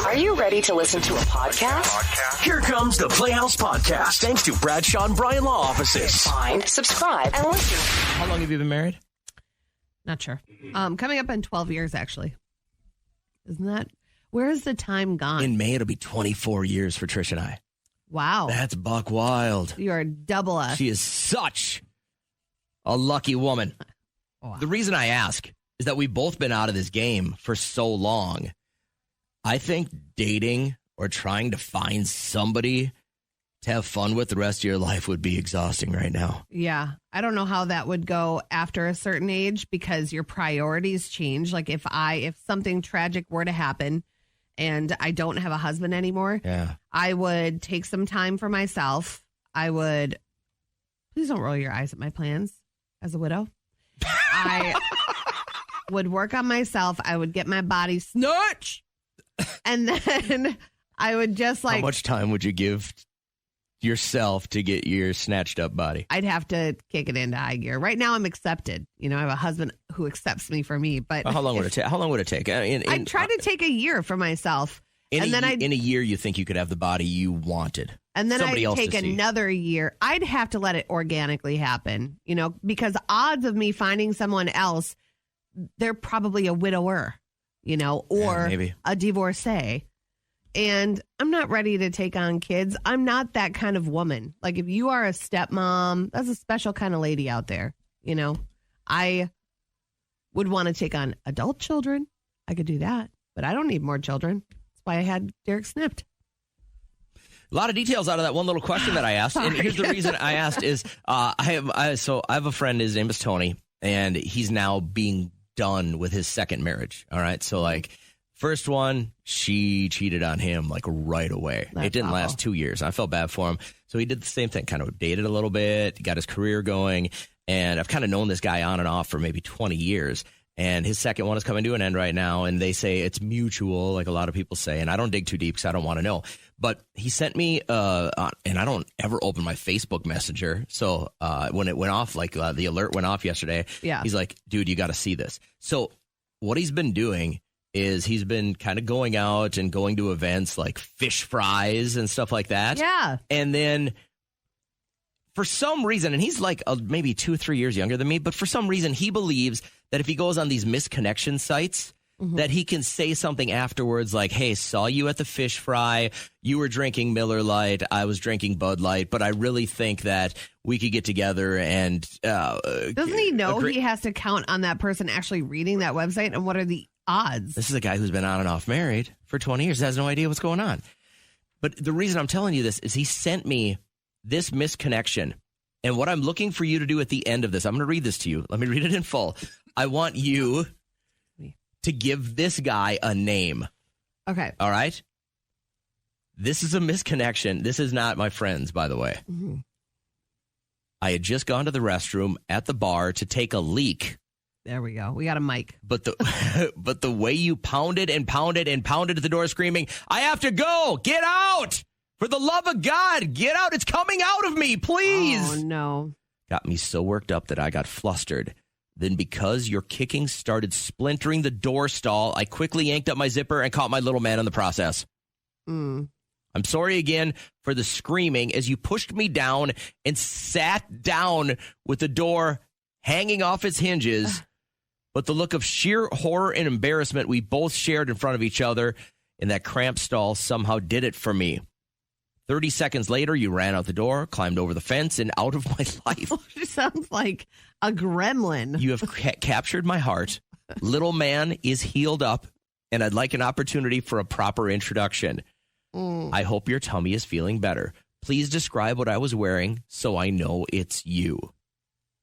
Are you ready to listen to a podcast? Here comes the Playhouse Podcast, thanks to Bradshaw and Bryan Law Offices. Find, subscribe, and listen. How long have you been married? Not sure. Coming up in 12 years, actually. Isn't that? Where has the time gone? In May, it'll be 24 years for Trish and I. Wow. That's buck wild. You are double us. She is such a lucky woman. Wow. The reason I ask is that we've both been out of this game for so long. I think dating or trying to find somebody to have fun with the rest of your life would be exhausting right now. Yeah. I don't know how that would go after a certain age because your priorities change. Like if something tragic were to happen and I don't have a husband anymore, I would take some time for myself. Please don't roll your eyes at my plans as a widow. I would work on myself. I would get my body snatched. And then I would just How much time would you give yourself to get your snatched up body? I'd have to kick it into high gear. Right now I'm accepted. I have a husband who accepts me for me, but how long would it take? I'd try to take a year for myself. In a year, you think you could have the body you wanted. And then Somebody I'd take another year. I'd have to let it organically happen, because odds of me finding someone else, they're probably a widower, or maybe a divorcee. And I'm not ready to take on kids. I'm not that kind of woman. Like if you are a stepmom, that's a special kind of lady out there. I would want to take on adult children. I could do that, but I don't need more children. That's why I had Derek snipped. A lot of details out of that one little question that I asked. And here's the reason I asked is I have a friend, his name is Tony, and he's now being done with his second marriage. All right. So first one, she cheated on him right away. That's it didn't awful. last 2 years. I felt bad for him. So he did the same thing, kind of dated a little bit, got his career going. And I've kind of known this guy on and off for maybe 20 years. And his second one is coming to an end right now. And they say it's mutual, like a lot of people say. And I don't dig too deep because I don't want to know. But he sent me, and I don't ever open my Facebook Messenger. So when it went off, the alert went off yesterday, he's like, dude, you got to see this. So what he's been doing is he's been kind of going out and going to events like fish fries and stuff like that. Yeah. And then for some reason, and he's maybe 2 or 3 years younger than me, but for some reason he believes that if he goes on these misconnection sites, that he can say something afterwards like, hey, saw you at the fish fry. You were drinking Miller Lite. I was drinking Bud Light. But I really think that we could get together and doesn't he know he has to count on that person actually reading that website? And what are the odds? This is a guy who's been on and off married for 20 years, has no idea what's going on. But the reason I'm telling you this is he sent me this misconnection. And what I'm looking for you to do at the end of this, I'm going to read this to you. Let me read it in full. I want you to give this guy a name. Okay. All right? This is a misconnection. This is not my friends, by the way. Mm-hmm. I had just gone to the restroom at the bar to take a leak. There we go. We got a mic. But the way you pounded and pounded and pounded at the door screaming, I have to go. Get out. For the love of God, get out. It's coming out of me, please. Oh, no. Got me so worked up that I got flustered. Then because your kicking started splintering the door stall, I quickly yanked up my zipper and caught my little man in the process. I'm sorry again for the screaming as you pushed me down and sat down with the door hanging off its hinges. But the look of sheer horror and embarrassment we both shared in front of each other in that cramped stall somehow did it for me. 30 seconds later, you ran out the door, climbed over the fence, and out of my life. She sounds like a gremlin. You have captured my heart. Little man is healed up, and I'd like an opportunity for a proper introduction. I hope your tummy is feeling better. Please describe what I was wearing so I know it's you.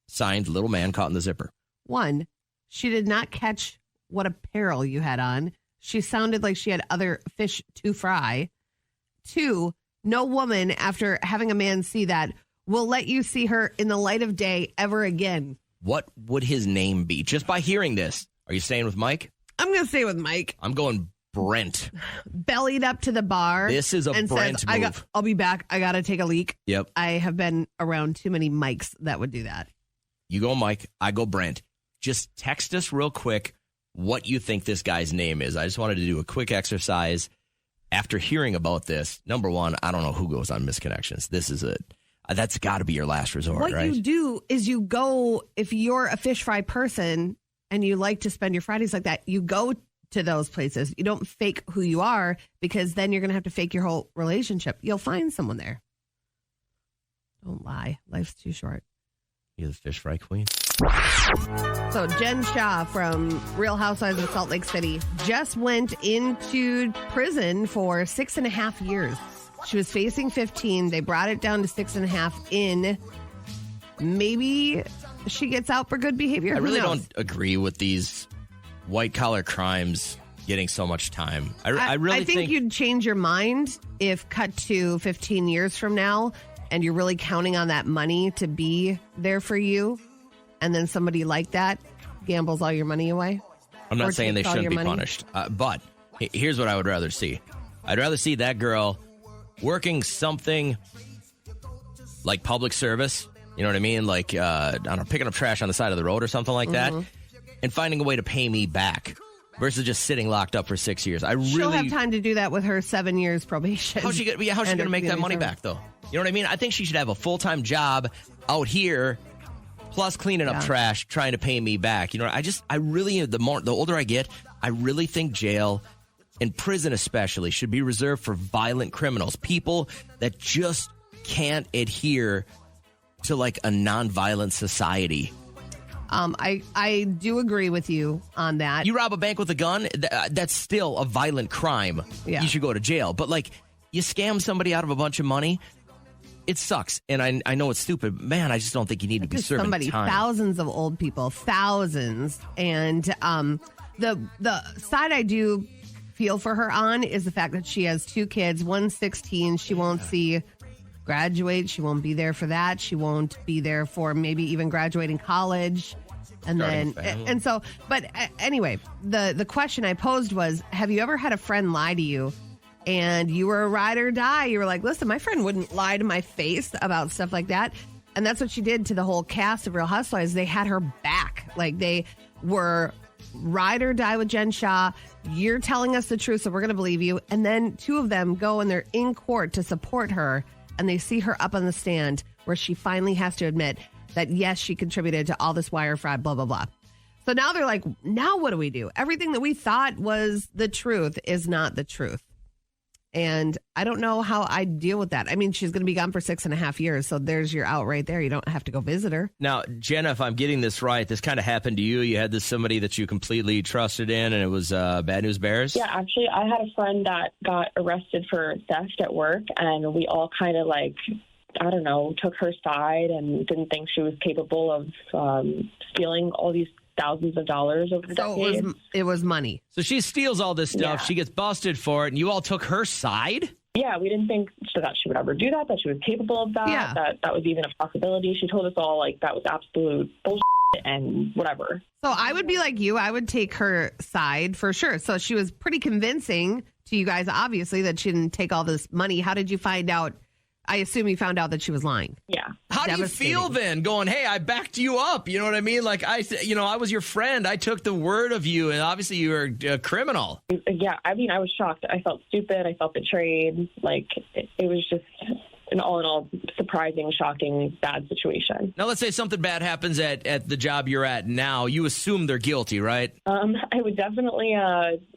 Signed, little man caught in the zipper. 1, she did not catch what apparel you had on. She sounded like she had other fish to fry. 2, no woman, after having a man see that, will let you see her in the light of day ever again. What would his name be? Just by hearing this. Are you staying with Mike? I'm going to stay with Mike. I'm going Brent. Bellied up to the bar. This is a Brent move. I'll be back. I got to take a leak. Yep. I have been around too many Mikes that would do that. You go Mike. I go Brent. Just text us real quick what you think this guy's name is. I just wanted to do a quick exercise. after hearing about this, number one, I don't know who goes on misconnections. This is that's got to be your last resort, what right? What you do is you go, if you're a fish fry person and you like to spend your Fridays like that, you go to those places. You don't fake who you are, because then you're going to have to fake your whole relationship. You'll find someone there. Don't lie. Life's too short. You're the fish fry queen. So Jen Shah from Real Housewives of Salt Lake City just went into prison for 6.5 years. She was facing 15. They brought it down to 6.5 in. Maybe she gets out for good behavior. I really don't agree with these white-collar crimes getting so much time. I really think you'd change your mind if cut to 15 years from now and you're really counting on that money to be there for you, and then somebody like that gambles all your money away. I'm not saying they shouldn't be punished, but here's what I would rather see. I'd rather see that girl working something like public service, you know what I mean? Like, I don't know, picking up trash on the side of the road or something like that, and finding a way to pay me back versus just sitting locked up for 6 years. She'll have time to do that with her 7 years probation. How's she going to make that money back, though? You know what I mean? I think she should have a full-time job out here, plus cleaning up trash, trying to pay me back. You know, I really, the older I get, I really think jail and prison especially should be reserved for violent criminals, people that just can't adhere to like a nonviolent society. I do agree with you on that. You rob a bank with a gun, that's still a violent crime. Yeah. You should go to jail. But like, you scam somebody out of a bunch of money, it sucks. And I know it's stupid. Man, I just don't think you need to be serving time. Thousands of old people, thousands. And the side I do feel for her on is the fact that she has 2 kids. One's 16. She won't see graduate. She won't be there for that. She won't be there for maybe even graduating college. And anyway, the question I posed was, have you ever had a friend lie to you and you were a ride or die? You were like, listen, my friend wouldn't lie to my face about stuff like that. And that's what she did to the whole cast of Real Housewives. They had her back. Like, they were ride or die with Jen Shah. You're telling us the truth, so we're going to believe you. And then 2 of them go and they're in court to support her. And they see her up on the stand where she finally has to admit that, yes, she contributed to all this wire fraud, blah, blah, blah. So now they're like, now what do we do? Everything that we thought was the truth is not the truth. And I don't know how I deal with that. I mean, she's going to be gone for 6.5 years. So there's your out right there. You don't have to go visit her. Now, Jenna, if I'm getting this right, this kind of happened to you. You had this somebody that you completely trusted in, and it was Bad News Bears? Yeah, actually, I had a friend that got arrested for theft at work, and we all kind of took her side and didn't think she was capable of stealing all these thousands of dollars over the decades. It was money. So she steals all this stuff. Yeah. She gets busted for it, and you all took her side? Yeah, we didn't think that she would ever do that she was capable of that, that was even a possibility. She told us all, like, that was absolute bullshit and whatever. So I would be like you. I would take her side for sure. So she was pretty convincing to you guys, obviously, that she didn't take all this money. How did you find out? I assume you found out that she was lying. Yeah. How do you feel then going, hey, I backed you up? You know what I mean? Like, I was your friend. I took the word of you, and obviously you were a criminal. Yeah. I mean, I was shocked. I felt stupid. I felt betrayed. Like, it was just an all-in-all surprising, shocking, bad situation. Now, let's say something bad happens at the job you're at now. You assume they're guilty, right? I would definitely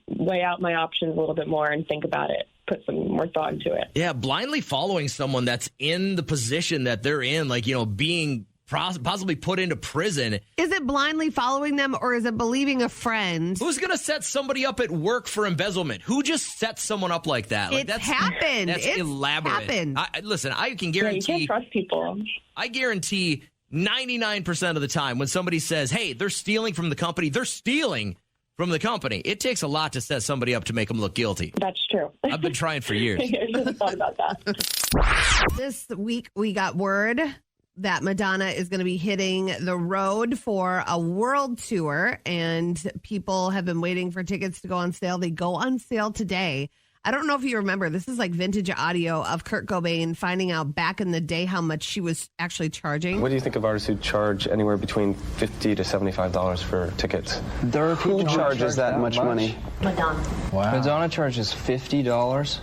weigh out my options a little bit more and think about it. Put some more thought into it. Yeah, blindly following someone that's in the position that they're in, like, being possibly put into prison. Is it blindly following them, or is it believing a friend? Who's going to set somebody up at work for embezzlement? Who just sets someone up like that? Like, it's happened. That's elaborate. Happened. Listen, I can guarantee. Yeah, you can't trust people. I guarantee 99% of the time when somebody says, hey, they're stealing from the company, they're stealing from the company. It takes a lot to set somebody up to make them look guilty. That's true. I've been trying for years. I should have thought about that. This week, we got word that Madonna is going to be hitting the road for a world tour, and people have been waiting for tickets to go on sale. They go on sale today. I don't know if you remember, this is like vintage audio of Kurt Cobain finding out back in the day how much she was actually charging. What do you think of artists who charge anywhere between $50 to $75 for tickets? There are people who charges that much money. Madonna. Wow. Madonna charges $50.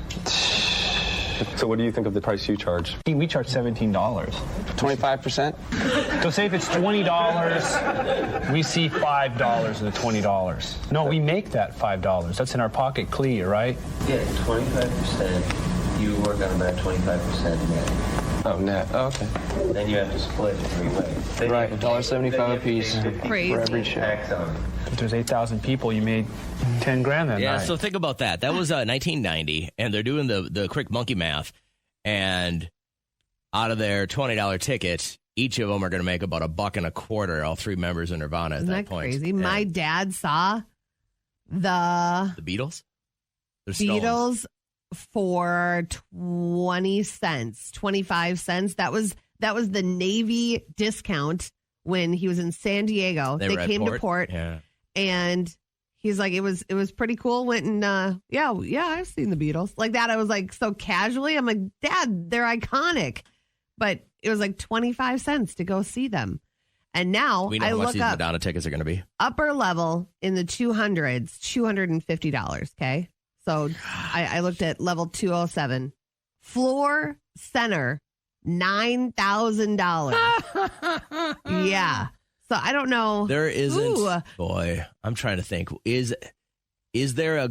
So what do you think of the price you charge? We charge $17. 25%? So say if it's $20, we see $5 in the $20. No, we make that $5. That's in our pocket clear, right? Yeah, 25%. You work on about 25% net. Oh, net. Oh, okay. Then you have to split it 3 ways. Right, $1.75 a piece Crazy. for every show. If there's 8,000 people, you made 10 grand that Yeah, night. so think about that. That was 1990, and they're doing the quick monkey math, and out of their $20 tickets, each of them are going to make about $1.25. All 3 members of Nirvana at Isn't that that point. crazy? And My dad saw the Beatles. They're Stones. Beatles for 20 cents, 25 cents. That was the Navy discount when he was in San Diego. They were at came to Port, and he's like, it was pretty cool. Went and yeah, I've seen the Beatles like that. I was like, so casually, I'm like, Dad, they're iconic, but it was like 25 cents to go see them. And now We know I how much look these up Madonna tickets are going to be. upper level in the 200s, $250. Okay. So I looked at level 207. Floor center, $9,000. Yeah. So I don't know. There isn't. Ooh. Boy, I'm trying to think. Is there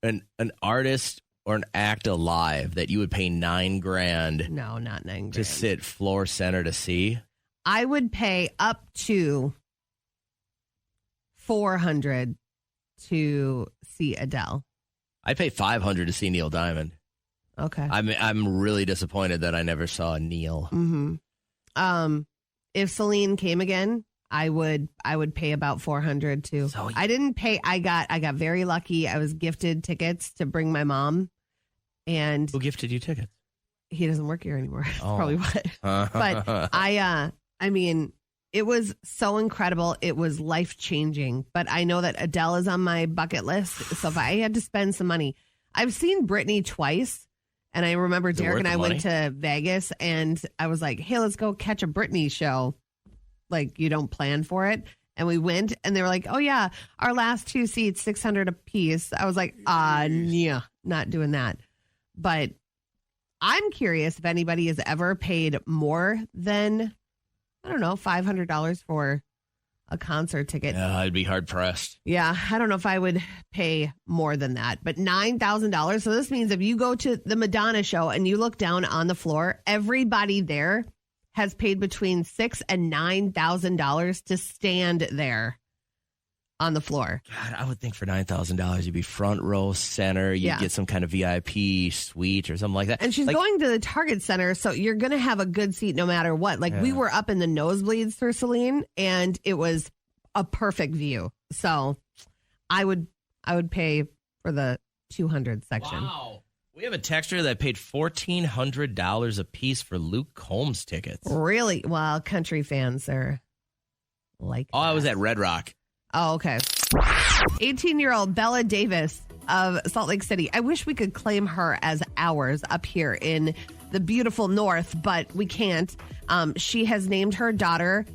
an artist or an act alive that you would pay $9,000 No, not $9,000. to sit floor center to see? I would pay up to $400 to see Adele. I pay $500 to see Neil Diamond. Okay. I'm really disappointed that I never saw Neil. Mm-hmm. If Celine came again, I would pay about $400 too. So I didn't pay. I got very lucky. I was gifted tickets to bring my mom, and Who gifted you tickets? he doesn't work here anymore. That's Oh. probably what. But I mean, it was so incredible. It was life changing. But I know that Adele is on my bucket list. So if I had to spend some money, I've seen Britney twice. And I remember Is it Derek worth and I the went to Vegas, and I was like, hey, let's go catch a Britney show. Like, you don't plan for it. And we went, and they were like, oh, yeah, our last 2 seats, $600 a piece. I was like, yeah, not doing that. But I'm curious if anybody has ever paid more than, I don't know, $500 for a concert ticket. Yeah, I'd be hard pressed. Yeah, I don't know if I would pay more than that, but $9,000. So this means if you go to the Madonna show and you look down on the floor, everybody there has paid between $6,000 and $9,000 to stand there on the floor. God, I would think for $9,000 you'd be front row center. You'd get some kind of VIP suite or something like that. And she's going to the Target Center, so you're going to have a good seat no matter what. Like we were up in the nosebleeds for Celine, and it was a perfect view. So I would pay for the 200 section. Wow. We have a texter that paid $1,400 a piece for Luke Combs tickets. Really? Well, country fans are like Oh, I that. was at Red Rock. Oh, okay. 18-year-old Bella Davis of Salt Lake City. I wish we could claim her as ours up here in the beautiful North, but we can't. She has named her daughter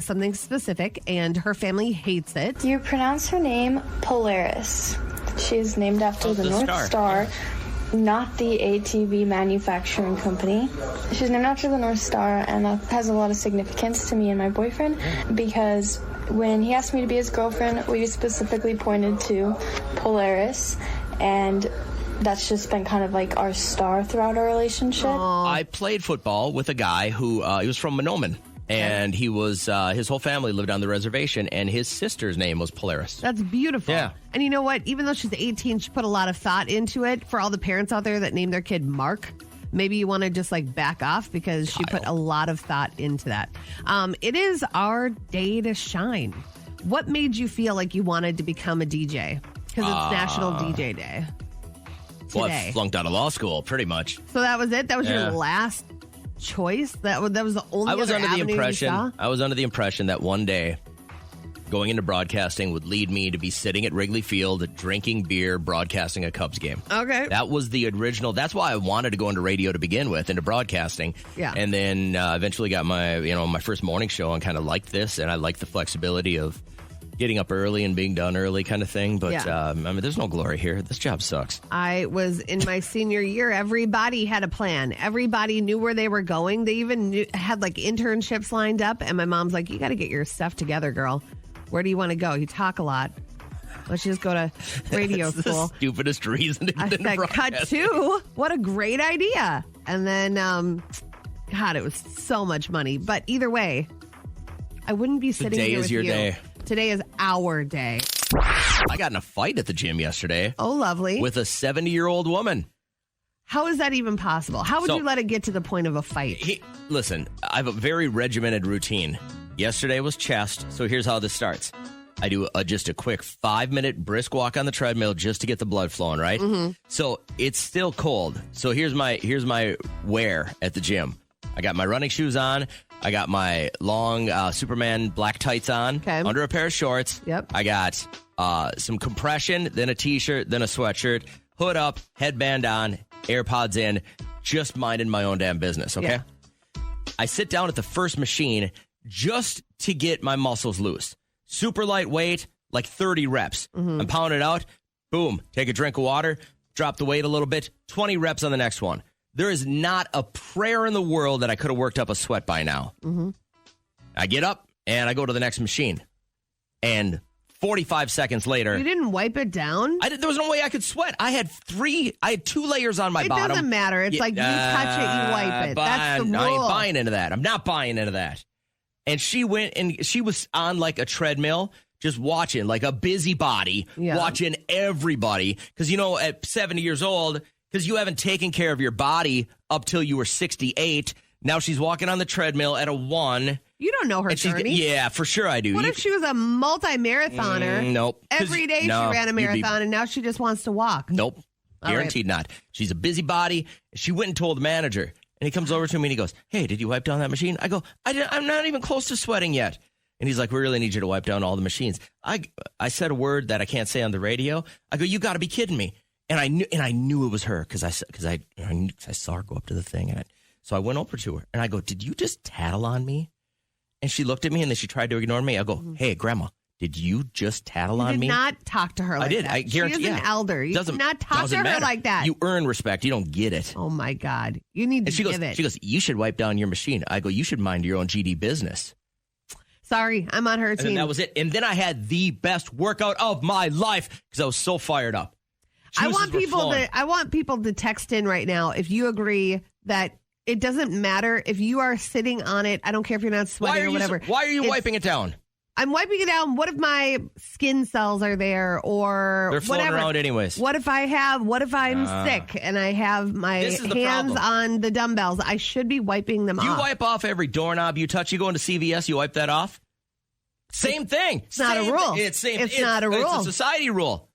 something specific, and her family hates it. You pronounce her name Polaris. She is named after the North Star, not the ATV manufacturing company. She's named after the North Star, and that has a lot of significance to me and my boyfriend, because when he asked me to be his girlfriend, we specifically pointed to Polaris, and that's just been kind of like our star throughout our relationship. I played football with a guy who he was from Monoman, and he was his whole family lived on the reservation, and his sister's name was Polaris. That's beautiful. Yeah. And you know what? Even though she's 18, she put a lot of thought into it. For all the parents out there that name their kid Mark, maybe you want to just like back off, because she put a lot of thought into that. It is our day to shine. What made you feel like you wanted to become a DJ? Because it's National DJ Day today. Well, I flunked out of law school, pretty much. So that was it? That was your last choice? That was the only I was other under the avenue you impression. saw? I was under the impression that one day going into broadcasting would lead me to be sitting at Wrigley Field, drinking beer, broadcasting a Cubs game. Okay. That was the original. That's why I wanted to go into radio to begin with, into broadcasting. Yeah. And then eventually got my first morning show and kind of liked this, and I liked the flexibility of getting up early and being done early kind of thing. But, there's no glory here. This job sucks. I was in my senior year. Everybody had a plan. Everybody knew where they were going. They even had like internships lined up. And my mom's like, you got to get your stuff together, girl. Where do you want to go? You talk a lot. Let's just go to radio school. The stupidest reason to I said, cut two. What a great idea. And then, God, it was so much money. But either way, I wouldn't be sitting here with you. Today is your day. Today is our day. I got in a fight at the gym yesterday. Oh, lovely. With a 70-year-old woman. How is that even possible? How would you let it get to the point of a fight? Listen, I have a very regimented routine. Yesterday was chest, so here's how this starts. I do just a quick 5-minute brisk walk on the treadmill just to get the blood flowing, right? Mm-hmm. So it's still cold. So here's my wear at the gym. I got my running shoes on. I got my long Superman black tights on under a pair of shorts. Yep. I got some compression, then a T-shirt, then a sweatshirt, hood up, headband on, AirPods in, just minding my own damn business, okay? Yeah. I sit down at the first machine just to get my muscles loose. Super lightweight, like 30 reps. Mm-hmm. I'm pounding it out. Boom. Take a drink of water. Drop the weight a little bit. 20 reps on the next one. There is not a prayer in the world that I could have worked up a sweat by now. Mm-hmm. I get up and I go to the next machine. And 45 seconds later... You didn't wipe it down? There was no way I could sweat. I had 2 layers on my bottom. It doesn't matter. It's like you touch it, you wipe it. That's the rule. I ain't buying into that. I'm not buying into that. And she went and she was on like a treadmill, just watching, like a busybody, watching everybody. Because, at 70 years old... Because you haven't taken care of your body up till you were 68. Now she's walking on the treadmill at a 1. You don't know her journey. Yeah, for sure I do. What if she was a multi-marathoner? Nope. Every day she ran a marathon and now she just wants to walk. Nope. Guaranteed not. She's a busybody. She went and told the manager. And he comes over to me and he goes, hey, did you wipe down that machine? I go, I'm not even close to sweating yet. And he's like, we really need you to wipe down all the machines. I said a word that I can't say on the radio. I go, you got to be kidding me. And I knew it was her because I saw her go up to the thing. So I went over to her and I go, did you just tattle on me? And she looked at me and then she tried to ignore me. I go, hey, Grandma, did you just tattle on me? You did not talk to her like that. I did. I guarantee. She is an elder. You did not talk to her like that. You earn respect. You don't get it. Oh, my God. You need to give it. She goes, you should wipe down your machine. I go, you should mind your own GD business. Sorry, I'm on her team. And that was it. And then I had the best workout of my life because I was so fired up. I want people to text in right now if you agree that it doesn't matter if you are sitting on it. I don't care if you're not sweating or whatever. Why are you wiping it down? I'm wiping it down. What if my skin cells are there or they're floating whatever? Around anyways. What if I'm sick and I have my hands on the dumbbells? I should be wiping them off. You wipe off every doorknob you touch. You go into CVS, you wipe that off. Same thing. It's not a rule. It's not a rule. It's a society rule.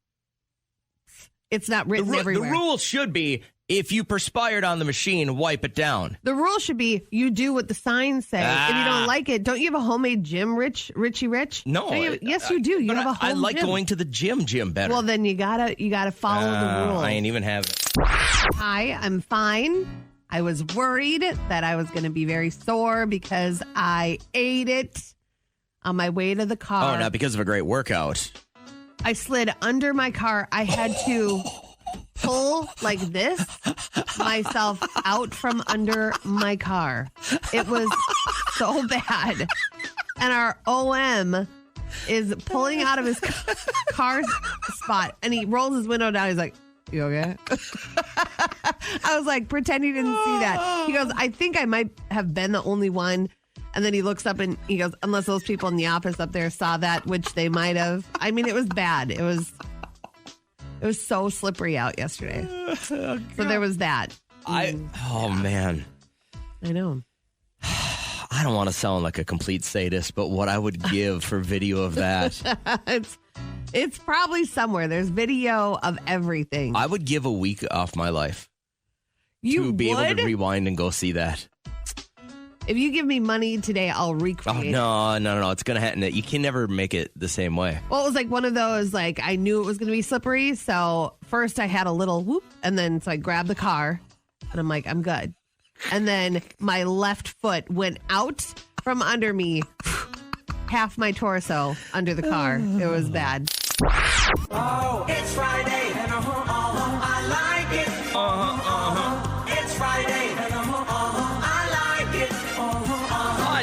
It's not written everywhere. The rule should be if you perspired on the machine, wipe it down. The rule should be you do what the signs say. If you don't like it, don't you have a homemade gym, Richie Rich? No. Yes, you do. You have a home I like gym. going to the gym better. Well, then you gotta follow the rules. I ain't even having it. Hi, I'm fine. I was worried that I was going to be very sore because I ate it on my way to the car. Oh, not because of a great workout. I slid under my car. I had to pull like this myself out from under my car. It was so bad. And our OM is pulling out of his car spot and he rolls his window down. He's like, you okay? I was like, pretend he didn't see that. He goes, I think I might have been the only one. And then he looks up and he goes, unless those people in the office up there saw that, which they might have. I mean, it was bad. It was so slippery out yesterday. So there was that. Oh, man. I know. I don't want to sound like a complete sadist, but what I would give for video of that. It's probably somewhere. There's video of everything. I would give a week off my life. You to be able to rewind and go see that. If you give me money today, I'll recreate. Oh, no. It's going to happen. You can never make it the same way. Well, it was like one of those, like, I knew it was going to be slippery. So first I had a little whoop, and then so I grabbed the car, and I'm like, I'm good. And then my left foot went out from under me, half my torso under the car. It was bad. Oh, it's Friday, and I like it. It's Friday, and I like it.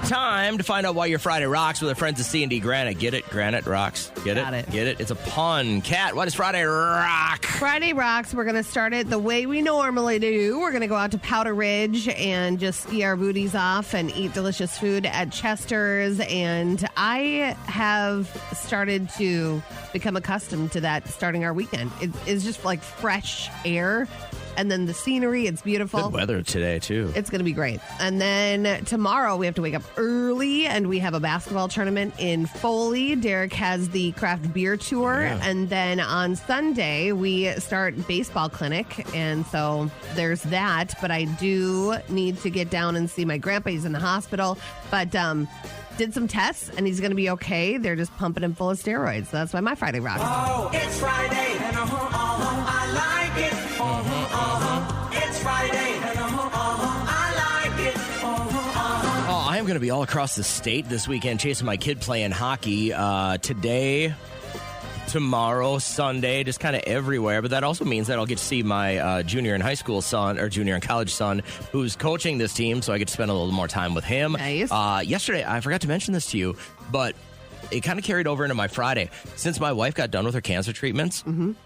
Time to find out why your Friday rocks with our friends at C&D Granite. Get it? Granite rocks. Get Got it? it. Get it? It's a pun. Kat, what does Friday rock? Friday rocks. We're going to start it the way we normally do. We're going to go out to Powder Ridge and just ski our booties off and eat delicious food at Chester's. And I have started to become accustomed to that starting our weekend. It's just like fresh air. And then the scenery, it's beautiful. Good weather today, too. It's going to be great. And then tomorrow we have to wake up early and we have a basketball tournament in Foley. Derek has the craft beer tour. Yeah. And then on Sunday we start baseball clinic. And so there's that. But I do need to get down and see my grandpa. He's in the hospital. But did some tests and he's going to be okay. They're just pumping him full of steroids. So that's why my Friday rocks. Oh, it's Friday, and I like it. It's Friday, and I like it. Oh, I am going to be all across the state this weekend chasing my kid playing hockey today, tomorrow, Sunday, just kind of everywhere. But that also means that I'll get to see my junior and college son who's coaching this team. So I get to spend a little more time with him. Nice. Yesterday, I forgot to mention this to you, but it kind of carried over into my Friday. Since my wife got done with her cancer treatments,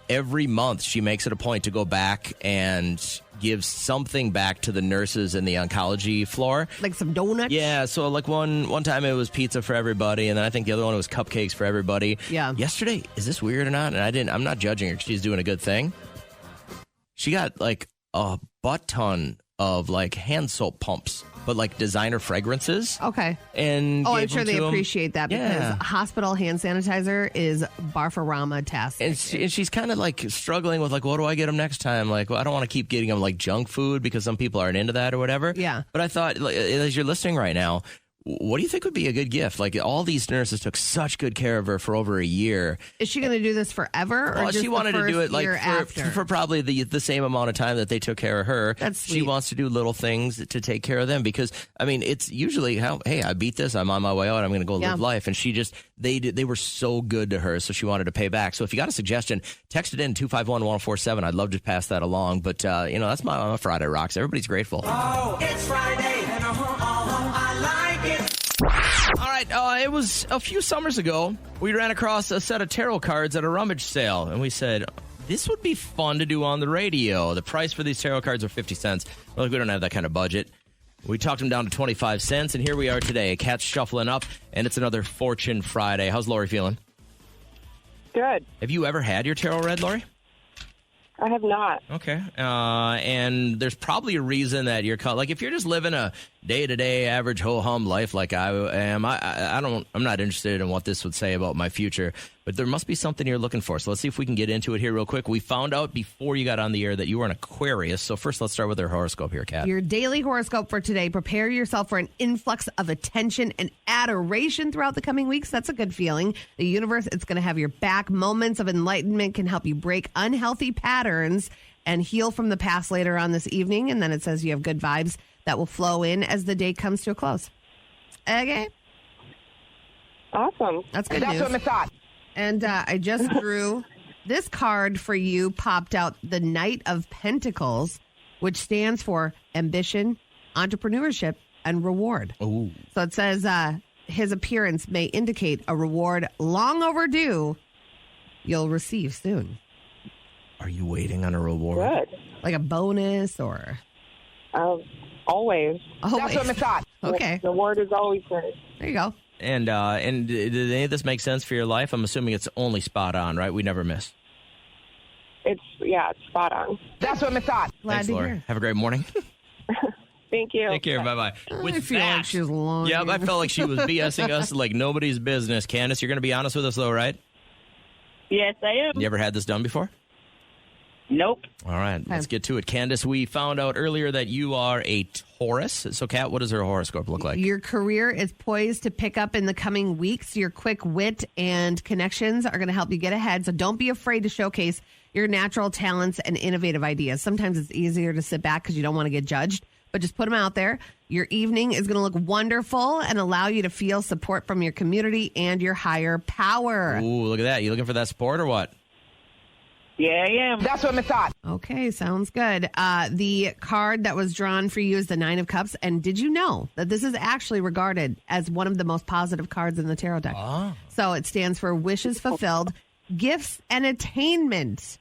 every month she makes it a point to go back and give something back to the nurses in the oncology floor. Like some donuts? Yeah, so like one time it was pizza for everybody, and then I think the other one was cupcakes for everybody. Yeah. Yesterday, is this weird or not? And I'm not judging her. She's doing a good thing. She got like a butt ton of like hand soap pumps, but like designer fragrances. Okay. And I'm gave sure them they to 'em. appreciate that because Yeah. hospital hand sanitizer is Barfarama-tastic. And she's kind of like struggling with like, what do I get them next time? Like, well, I don't want to keep getting them like junk food because some people aren't into that or whatever. Yeah. But I thought, like, as you're listening right now, what do you think would be a good gift? Like, all these nurses took such good care of her for over a year. Is she going to do this forever? Or Well, just she wanted the to do first it like year after? for probably the same amount of time that they took care of her. That's She sweet. wants to do little things to take care of them because, I mean, it's usually hey, I beat this. I'm on my way out. I'm going to go live life. And she just, they were so good to her. So she wanted to pay back. So if you got a suggestion, text it in 251-1047. I'd love to pass that along. But, that's my Friday rocks. Everybody's grateful. Oh, it's Friday, and I like it. All right, it was a few summers ago. We ran across a set of tarot cards at a rummage sale, and we said, this would be fun to do on the radio. The price for these tarot cards are 50 cents. Well, we don't have that kind of budget. We talked them down to 25 cents, and here we are today. Cat's shuffling up, and it's another Fortune Friday. How's Lori feeling? Good. Have you ever had your tarot read, Lori? I have not. Okay. And there's probably a reason that you're like, if you're just living a day-to-day average ho-hum life like I am, I'm not interested in what this would say about my future, but there must be something you're looking for. So let's see if we can get into it here real quick. We found out before you got on the air that you were an Aquarius. So first, let's start with our horoscope here, Kat. Your daily horoscope for today. Prepare yourself for an influx of attention and adoration throughout the coming weeks. That's a good feeling. The universe, it's going to have your back. Moments of enlightenment can help you break unhealthy patterns and heal from the past later on this evening. And then it says you have good vibes that will flow in as the day comes to a close. Okay. Awesome. That's good news. What I thought. And I just drew this card for you, popped out the Knight of Pentacles, which stands for ambition, entrepreneurship, and reward. Ooh. So it says his appearance may indicate a reward long overdue you'll receive soon. Are you waiting on a reward? Good. Like a bonus or... Always. That's what I thought. Okay. The word is always good. There you go. And did any of this make sense for your life? I'm assuming it's only spot on, right? We never miss. It's spot on. That's what I thought. Glad Thanks, to Laura. hear. Have a great morning. Thank you. Take care. Bye-bye. I feel like she's lying. Yeah, I felt like she was BSing us like nobody's business. Candace, you're going to be honest with us, though, right? Yes, I am. You ever had this done before? Nope. All right, let's get to it. Candace, we found out earlier that you are a Taurus. So, Kat, what does her horoscope look like? Your career is poised to pick up in the coming weeks. Your quick wit and connections are going to help you get ahead. So don't be afraid to showcase your natural talents and innovative ideas. Sometimes it's easier to sit back because you don't want to get judged, but just put them out there. Your evening is going to look wonderful and allow you to feel support from your community and your higher power. Ooh, look at that. You looking for that support or what? Yeah, I am. That's what I thought. Okay, sounds good. The card that was drawn for you is the 9 of Cups. And did you know that this is actually regarded as one of the most positive cards in the tarot deck? Oh. So it stands for wishes fulfilled, gifts, and attainment.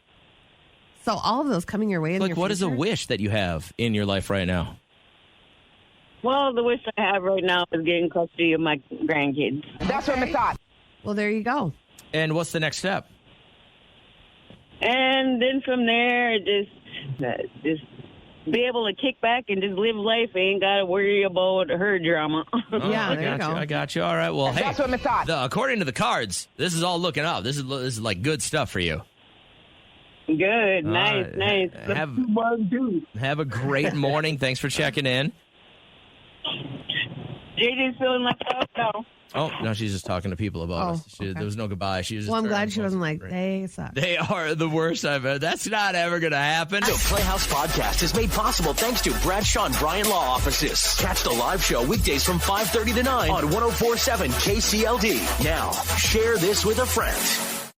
So all of those coming your way in your what is a future? wish that you have in your life right now? Well, the wish I have right now is getting custody of my grandkids. That's what I thought. Well, there you go. And what's the next step? And then from there, just be able to kick back and just live life. Ain't got to worry about her drama. Yeah, there you go. I got you. All right. Well, hey, That's what I thought. according to the cards, this is all looking up. This is like good stuff for you. Good. Nice. Have a great morning. Thanks for checking in. JJ's feeling like that now. Oh, no, she's just talking to people about us. There was no goodbye. She was just Well, I'm glad she wasn't like, they suck. They are the worst I've ever. That's not ever going to happen. The Playhouse Podcast is made possible thanks to Bradshaw and Bryan Law Offices. Catch the live show weekdays from 5:30 to 9 on 104.7 KCLD. Now, share this with a friend.